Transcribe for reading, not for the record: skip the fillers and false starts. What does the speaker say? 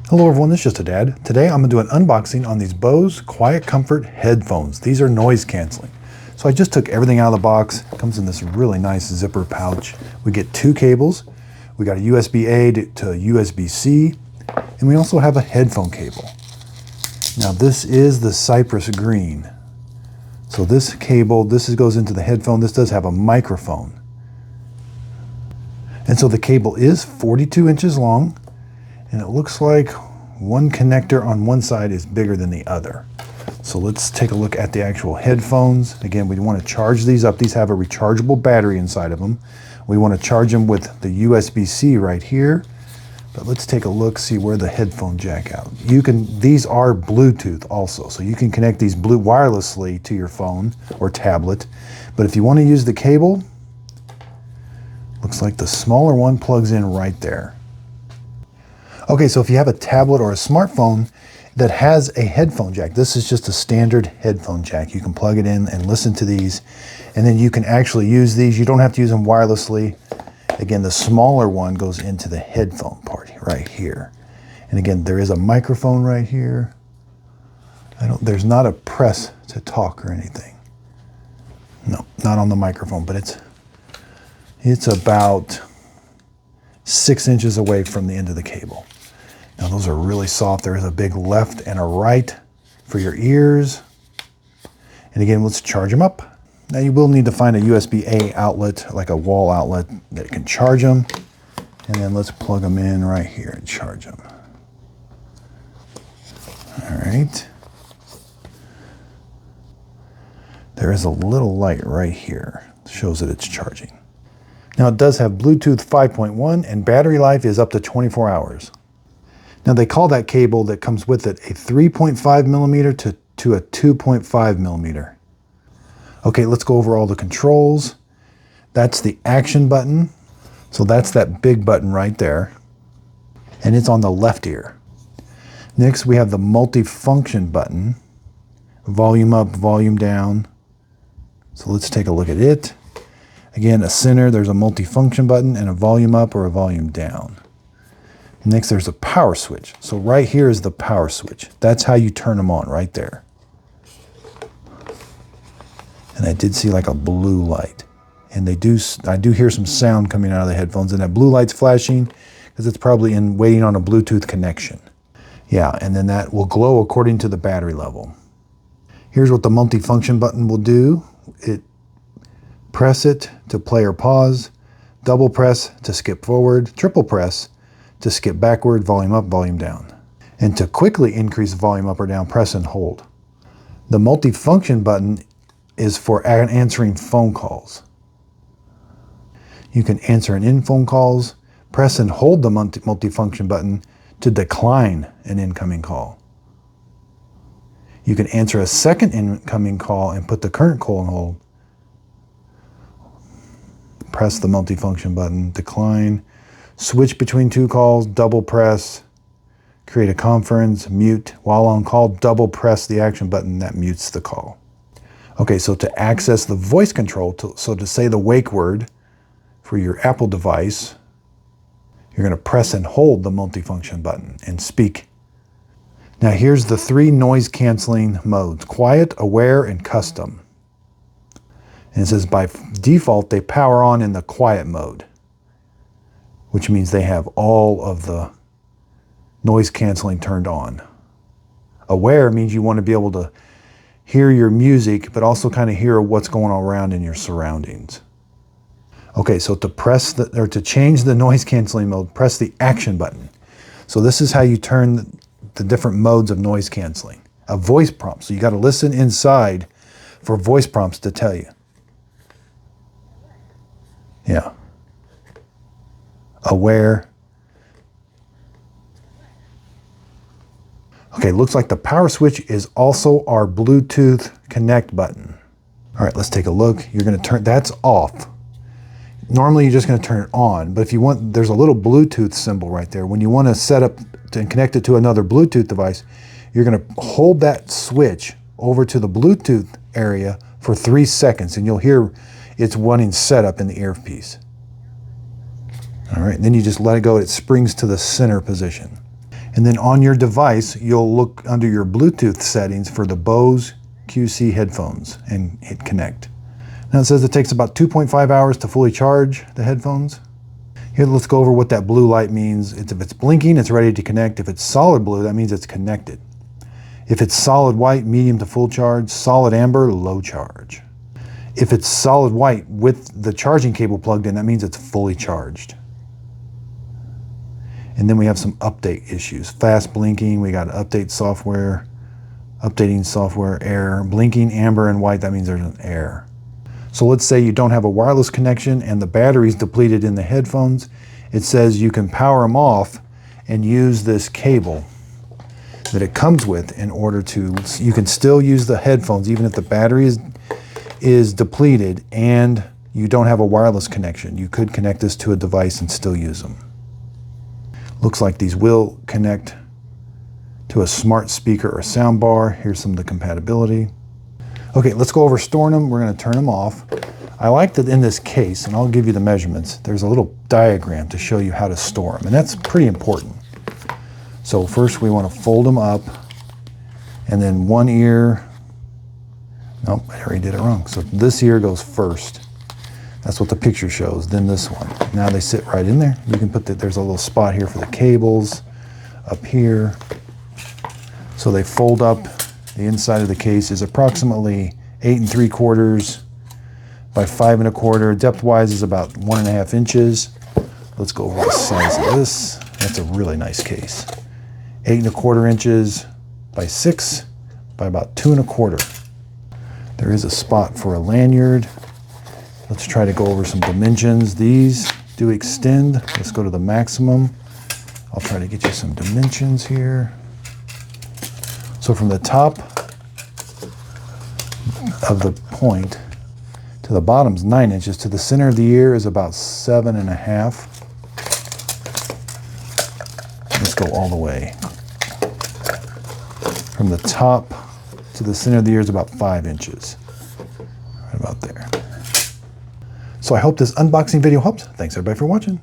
Hello everyone, this is Just a Dad. Today I'm going to do an unboxing on these Bose QuietComfort headphones. These are noise canceling. So I just took everything out of the box. It comes in this really nice zipper pouch. We get two cables. We got a USB-A to USB-C, and we also have a headphone cable. Now this is the Cypress green. So this cable, goes into the headphone. This does have a microphone. And so the cable is 42 inches long. And it looks like one connector on one side is bigger than the other. So let's take a look at the actual headphones. Again, we want to charge these up. These have a rechargeable battery inside of them. We want to charge them with the USB-C right here. But let's take a look, see where the headphone jack out. These are Bluetooth also, so you can connect these wirelessly to your phone or tablet. But if you want to use the cable, looks like the smaller one plugs in right there. Okay, so if you have a tablet or a smartphone that has a headphone jack, this is just a standard headphone jack. You can plug it in and listen to these, and then you can actually use these. You don't have to use them wirelessly. Again, the smaller one goes into the headphone part right here. And again, there is a microphone right here. There's not a press to talk or anything. No, not on the microphone, but it's about 6 inches away from the end of the cable. Now those are really soft. There is a big left and a right for your ears. And again, let's charge them up. Now you will need to find a USB-A outlet, like a wall outlet that can charge them. And then let's plug them in right here and charge them. All right. There is a little light right here that shows that it's charging. Now it does have Bluetooth 5.1 and battery life is up to 24 hours. Now they call that cable that comes with it a 3.5 millimeter to a 2.5 millimeter. Okay, let's go over all the controls. That's the action button. So that's that big button right there. And it's on the left ear. Next we have the multi-function button. Volume up, volume down. So let's take a look at it. Again, a center, there's a multi-function button and a volume up or a volume down. Next, there's a power switch. So right here is the power switch. That's how you turn them on, right there. And I did see like a blue light. And I do hear some sound coming out of the headphones, and that blue light's flashing because it's probably waiting on a Bluetooth connection. Yeah, and then that will glow according to the battery level. Here's what the multi-function button will do. Press it to play or pause, double press to skip forward, triple press to skip backward, volume up, volume down. And to quickly increase volume up or down, press and hold. The multi-function button is for answering phone calls. You can answer in phone calls, press and hold the multi-function button to decline an incoming call. You can answer a second incoming call and put the current call on hold. Press the multi-function button, decline, switch between two calls, double press, create a conference, mute. While on call, double press the action button, that mutes the call. Okay, so to access the voice control, so to say the wake word for your Apple device, you're going to press and hold the multi-function button and speak. Now here's the 3 noise canceling modes: quiet, aware, and custom. And it says by default, they power on in the quiet mode, which means they have all of the noise canceling turned on. Aware means you want to be able to hear your music, but also kind of hear what's going on around in your surroundings. Okay, so to change the noise canceling mode, press the action button. So this is how you turn the different modes of noise canceling. A voice prompt, so you got to listen inside for voice prompts to tell you. Yeah. Aware. Okay, looks like the power switch is also our Bluetooth connect button. All right, let's take a look. You're going to turn, that's off. Normally you're just going to turn it on, but if you want, there's a little Bluetooth symbol right there. When you want to set up and connect it to another Bluetooth device, you're going to hold that switch over to the Bluetooth area for 3 seconds, and you'll hear it's wanting setup in the earpiece. All right, then you just let it go. It springs to the center position. And then on your device, you'll look under your Bluetooth settings for the Bose QC headphones and hit connect. Now it says it takes about 2.5 hours to fully charge the headphones. Here, let's go over what that blue light means. If it's blinking, it's ready to connect. If it's solid blue, that means it's connected. If it's solid white, medium to full charge. Solid amber, low charge. If it's solid white with the charging cable plugged in, that means it's fully charged. And then we have some update issues. Fast blinking, we got update software, updating software error. Blinking amber and white, that means there's an error. So let's say you don't have a wireless connection and the battery's depleted in the headphones. It says you can power them off and use this cable that it comes with in order to, you can still use the headphones even if the battery is depleted and you don't have a wireless connection. You could connect this to a device and still use them. Looks like these will connect to a smart speaker or sound bar. Here's some of the compatibility. Okay, let's go over storing them. We're going to turn them off. I like that in this case, and I'll give you the measurements, there's a little diagram to show you how to store them, and that's pretty important. So first we want to fold them up, and then one ear, nope, I already did it wrong. So this ear goes first. That's what the picture shows, then this one. Now they sit right in there. You can put there's a little spot here for the cables, up here. So they fold up. The inside of the case is approximately 8 3/4 by 5 1/4. Depth-wise is about 1.5 inches. Let's go over the size of this. That's a really nice case. 8 1/4 inches by 6 by about 2 1/4. There is a spot for a lanyard. Let's try to go over some dimensions. These do extend. Let's go to the maximum. I'll try to get you some dimensions here. So from the top of the point to the bottom is 9 inches. To the center of the ear is about 7.5. Let's go all the way. From the top to the center of the ear is about 5 inches. Right about there. So I hope this unboxing video helps. Thanks everybody for watching.